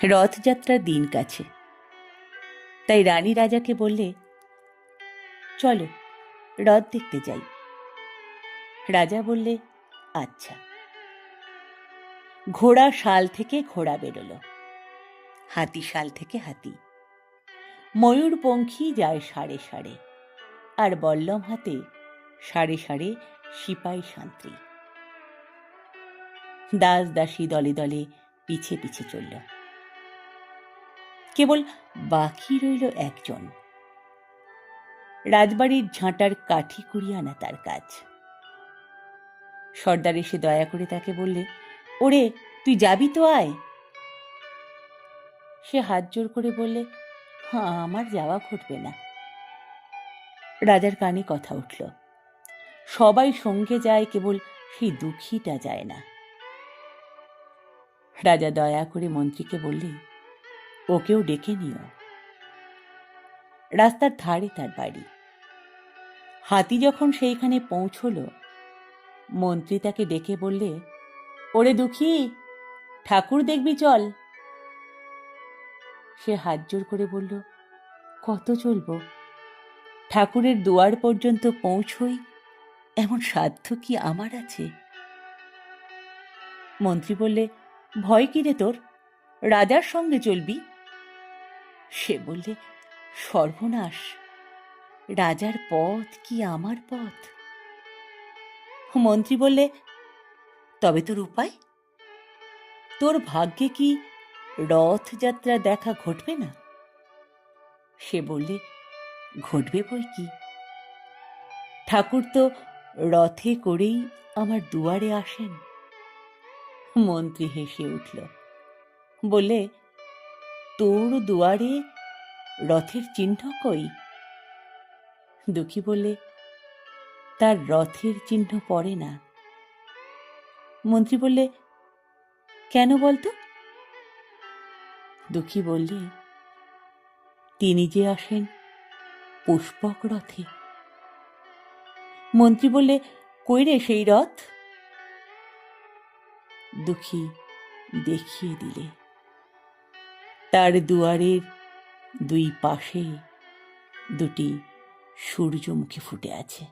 রথযাত্রার দিন কাছে, তাই রানী রাজাকে বললে, চলো রথ দেখতে যাই। রাজা বললে, আচ্ছা। ঘোড়া শাল থেকে ঘোড়া বেরোলো, হাতি শাল থেকে হাতি, ময়ূরপঙ্খী যায় সাড়ে সাড়ে, আর বল্লম হাতে সাড়ে সাড়ে সিপাই শান্তি। দাস দাসী দলে দলে পিছে পিছে চলল। কেবল বাকি রইল একজন। রাজবাড়ির ঝাঁটার কাঠি কুড়িয়ে আনা তার কাজ। সর্দার এসে দয়া করে তাকে বললে, ওরে তুই যাবি তো, আয়। সে হাত জোর করে বললে, হ্যাঁ, আমার যাওয়া ঘটবে না। রাজার কানে কথা উঠল, সবাই সঙ্গে যায়, কেবল সেই দুঃখীটা যায় না। রাজা দয়া করে মন্ত্রীকে বললে, ওকেও ডেকে নিও। রাস্তার ধারে তার বাড়ি। হাতি যখন সেইখানে পৌঁছল, মন্ত্রী তাকে ডেকে বললে, ওরে দুঃখী, ঠাকুর দেখবি চল। সে হাত জোর করে বলল, কত চলব? ঠাকুরের দুয়ার পর্যন্ত পৌঁছই এমন সাধ্য কি আমার আছে? মন্ত্রী বললে, ভয় কি রে তোর? রাজার সঙ্গে চলবি। সে বললে, সর্বনাশ, রাজার পথ কি আমার পথ? মন্ত্রী বললে, তবে তোর উপায়? তোর ভাগ্যে কি রথযাত্রা দেখা ঘটবে না? সে বললে, ঘটবে বই কি, ঠাকুর তো রথে করেই আমার দুয়ারে আসেন। মন্ত্রী হেসে উঠল, বললে, তোর দুয়ারে রথের চিহ্ন কই? দুঃখী বললে, তার রথের চিহ্ন পড়ে না। মন্ত্রী বললে, কেন বলতো? দুঃখী বললে, তিনি যে আসেন পুষ্পক রথে। মন্ত্রী বললে, কই রে সেই রথ? দুঃখী দেখিয়ে দিলে, তার দুয়ারের দুই পাশে দুটি সূর্যমুখী ফুটে আছে।